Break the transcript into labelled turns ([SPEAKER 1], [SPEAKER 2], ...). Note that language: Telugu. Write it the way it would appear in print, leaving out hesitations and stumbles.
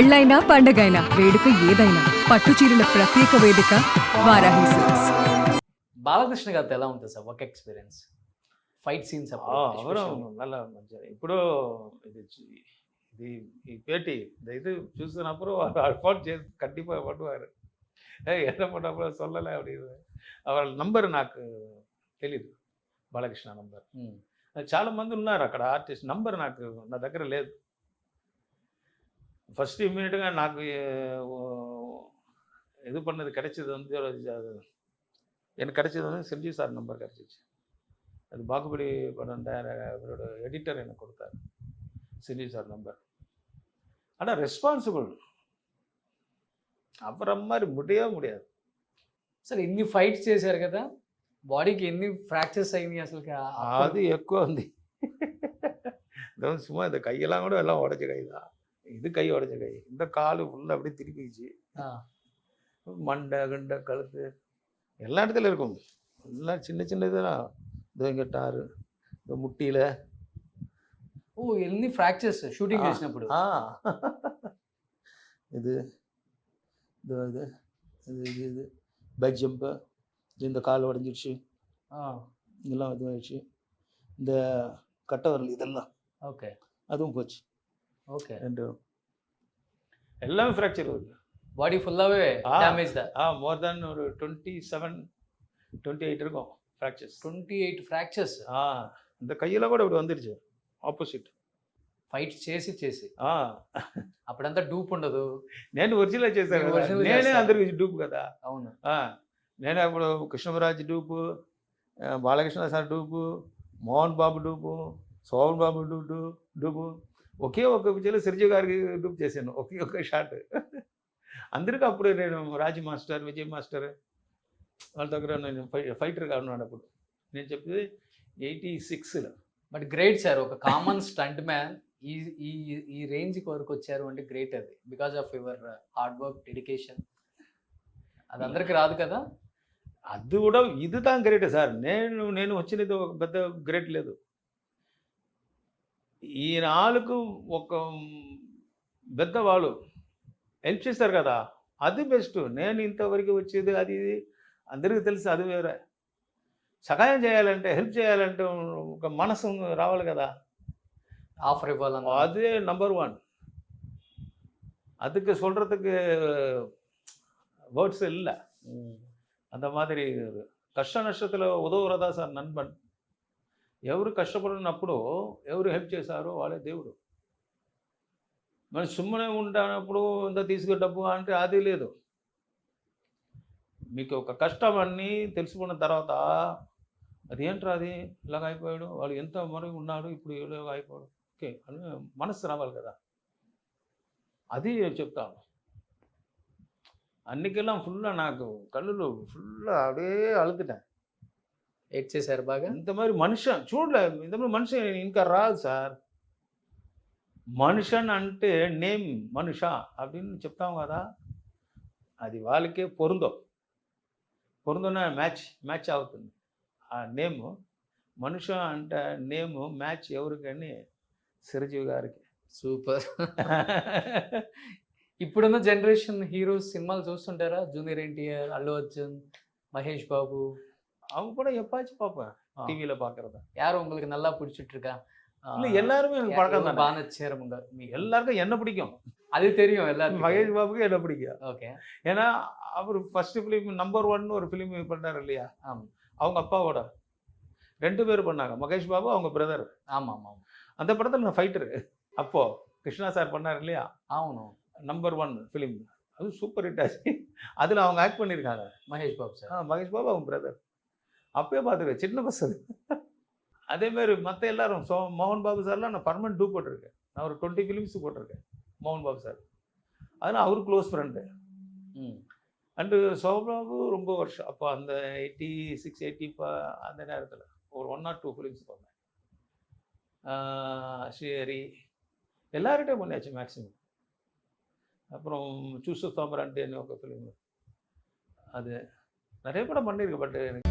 [SPEAKER 1] పెళ్ళైనా పండగైనా వేడుక ఏదైనా పట్టు చీరల ప్రత్యేక వేదిక వారాహి సిల్క్స్.
[SPEAKER 2] బాలకృష్ణ గారితో ఎలా ఉంటుంది sir work experience? Fight scenes
[SPEAKER 3] அவரும் நல்லா మంచిగా ఇప్పుడు ఇది ఈ பேட்டி இந்த இது చూసినప్పుడు அல்பாட் చేసి கண்டிப்பாக பண்ணுவார். என்ன பண்ணப்போ சொல்லலை அப்படின்னு. వాళ్ళ నంబర్ నాకు తెలీదు, బాలకృష్ణ నంబర్. చాలా మంది ఉన్నారు అక్కడ ఆర్టిస్ట్, నంబర్ నా దగ్గర లేదు. ఫస్ట్ ఇమ్మీడియట్గా నాకు இது பண்ணது கிடைச்சது வந்து எனக்கு கிடைச்சது வந்து செல்ஜி சார் நம்பர் கிடைச்சிச்சு. அது பாகுபலி படம் அவரோட எடிட்டர் எனக்கு கொடுத்தாரு, செல்ஜி சார் நம்பர். ஆனால் ரெஸ்பான்சிபிள் அப்புறம் மாதிரி முடியாது
[SPEAKER 2] సార్. ఇన్ని ఫైట్స్ చేశారు కదా, బాడీకి ఎన్ని ఫ్రాక్చర్స్ అయినాయి అసలు?
[SPEAKER 3] அது ఎక్కువ ఉంది. சும்மா இந்த கையெல்லாம் கூட எல்லாம் உடச்ச கை தான். இது கை உடச்ச கை, இந்த காலு ஃபுல்லாக அப்படியே திருப்பிச்சு. மண்டை கண்டை கழுத்து எல்லா இடத்துல இருக்கும். எல்லாம் சின்ன சின்ன இதெல்லாம் இதோ இங்கே டாரு, இந்த முட்டியில்.
[SPEAKER 2] ఓ ఎన్ని ఫ్రాక్చర్స్ షూటింగ్ చేసినప్పుడు?
[SPEAKER 3] இது இது இது இது இது பைக் ஜம்ப்பு, இந்த கால் உடஞ்சிடுச்சு, இதெல்லாம் இதுவாகிடுச்சு. இந்த கட்டை வரல இதெல்லாம்
[SPEAKER 2] ఓకే,
[SPEAKER 3] அதுவும் போச்சு.
[SPEAKER 2] ఓకే,
[SPEAKER 3] ரெண்டும் எல்லாமே ஃப்ராக்சர் வருது.
[SPEAKER 2] బాడీ ఫుல்லாவே డ్యామేజ్ దా?
[SPEAKER 3] మోర్ దాన్ ஒரு 27-28 இருக்கும் ఫ్రాక్చర్స్.
[SPEAKER 2] 28 ఫ్రాక్చర్స్.
[SPEAKER 3] இந்த கையில் కూడా இப்படி வந்துடுச்சு ఆపోజిట్.
[SPEAKER 2] ఫైట్స్ చేసి అప్పుడంతా డూప్ ఉండదు.
[SPEAKER 3] నేను ఒరిజినల్ చేశాను, నేనే అందరికి డూప్ కదా.
[SPEAKER 2] అవును,
[SPEAKER 3] నేనే అప్పుడు Krishnaraj dupe, Balakrishna sir dupe, Mohan Babu dupe, Soman Babu dupe. ఒకే ఒక పిక్చర్లో సిరిజు గారికి డూప్ చేశాను, ఒకే షాట్. అందరికీ అప్పుడు నేను రాజు మాస్టర్, విజయ్ మాస్టర్ వాళ్ళ దగ్గర నేను ఫైటర్గా ఉన్నాడు అప్పుడు. నేను చెప్పేది 86లో.
[SPEAKER 2] బట్ గ్రేట్ సార్, ఒక కామన్ స్టంట్ మ్యాన్ ఈ ఈ ఈ రేంజ్కి వరకు వచ్చారు అంటే గ్రేట్. అది because of your hard work, dedication. అది అందరికి రాదు కదా.
[SPEAKER 3] అది కూడా ఇది தான் గ్రేట్ సార్. నేను వచ్చినది ఒక పెద్ద గ్రేట్ లేదు. ఈ 4 ఒక పెద్దవాళ్ళు హెల్ప్ చేస్తారు కదా, అది బెస్ట్. నేను ఇంతవరకు వచ్చేది అది ఇది అందరికీ తెలుసు, అది వేరే. సహాయం చేయాలంటే, హెల్ప్ చేయాలంటే ఒక మనసు రావాలి కదా,
[SPEAKER 2] ఆఫర్ ఇవ్వాలన్న.
[SPEAKER 3] அதே நம்பர் 1. அதுக்கு சொல்கிறதுக்கு வேர்ட்ஸ் இல்லை. அந்த மாதிரி కష్ట నష్టத்தில் ఉదవురదా సార్ నన్బన్. ఎవరు కష్టపడినప్పుడు ఎవరు హెల్ప్ చేశారో వాళ్ళే దేవుడు. మరి సుమ్మనే ఉంటున్నప్పుడు ఇంత తీసుకు డబ్బు అంటే అది లేదు. మీకు ఒక కష్టం అన్నీ తెలుసుకున్న తర్వాత అది ఏంట్రా అది ఇలాగ అయిపోయాడు, వాళ్ళు ఎంత మరి ఉన్నాడు, ఇప్పుడు ఇలాగ అయిపోయాడు, ఓకే అని మనసు రావాలి కదా. అది చెప్తాను. అన్నికెళ్ళాం ఫుల్, నాకు కళ్ళు ఫుల్ అడే అழுதுட்டேன்.
[SPEAKER 2] ఏడ్ చేశారు బాగా.
[SPEAKER 3] ఇంత మరి మనిషి చూడలే, ఇంతమంది మనిషి ఇంకా రాదు సార్. మనిషన్ అంటే నేమ్ మనుష அப்படின்னு చెప్తాం కదా, అది వాళ్ళకే పొరుందోనే మ్యాచ్ అవుతుంది. ఆ నేమ్ మనుష అంటే నేమ్ మ్యాచ్ ఎవరికని చిరంజీవి గారికి.
[SPEAKER 2] సూపర్. ఇప్పుడున్న జనరేషన్ హీరోస్ సినిమాలు చూస్తుంటారా? జూనియర్ ఎన్టీఆర్, అల్లు అర్జున్, మహేష్ బాబు.
[SPEAKER 3] அவங்க கூட எப்பாச்சும் பார்ப்பேன் டிவியில் பார்க்குறதா.
[SPEAKER 2] யாரும் உங்களுக்கு நல்லா பிடிச்சிட்டு இருக்கா?
[SPEAKER 3] இல்லை, எல்லாருமே எனக்கு பழக்கம் தான்.
[SPEAKER 2] பானச்சேரமுங்க
[SPEAKER 3] எல்லாருக்கும் என்ன பிடிக்கும்,
[SPEAKER 2] அது தெரியும் எல்லாருக்கும்.
[SPEAKER 3] மகேஷ் பாபுக்கு என்ன பிடிக்கும்.
[SPEAKER 2] ஓகே,
[SPEAKER 3] ஏன்னா அவர் ஃபர்ஸ்ட் ஃபிலிம் நம்பர் 1 ஒரு ஃபிலிம் பண்ணார் இல்லையா, அவங்க அப்பாவோட 2 பேர் பண்ணாங்க, மகேஷ் பாபு அவங்க பிரதர்.
[SPEAKER 2] ஆமாம்.
[SPEAKER 3] அந்த படத்தில் நான் ஃபைட்டரு. அப்போ கிருஷ்ணா சார் பண்ணார் இல்லையா,
[SPEAKER 2] అవును,
[SPEAKER 3] நம்பர் 1 ஃபிலிம். அது சூப்பர் ஹிட் ஆச்சு. அதில் அவங்க ஆக்ட் பண்ணியிருக்காங்க,
[SPEAKER 2] மகேஷ் பாபு சார்.
[SPEAKER 3] மகேஷ் பாபு அவங்க பிரதர். அப்பயே பார்த்துருக்கேன், சின்ன பசங்க. அதேமாதிரி மற்ற எல்லாரும் மோகன் பாபு சார்லாம் நான் பர்மனெண்ட் டூ போட்டிருக்கேன். நான் ஒரு 20 ஃபிலிம்ஸ் போட்டிருக்கேன் மோகன் பாபு சார். அதனால் அவரு க்ளோஸ் ஃப்ரெண்டு. அண்டு சோபாபு ரொம்ப வருஷம், அப்போ அந்த 86, 85 அந்த நேரத்தில் ஒரு 1 or 2 ஃபிலிம்ஸ் பண்ணேன். ஸ்ரீஹரி எல்லார்கிட்டையும் பண்ணியாச்சு மேக்ஸிமம். அப்புறம் சூசு தாமரான்ட்டு என்ன ஒரு ஃபிலிம், அது நிறைய படம் பண்ணியிருக்கேன். பட் எனக்கு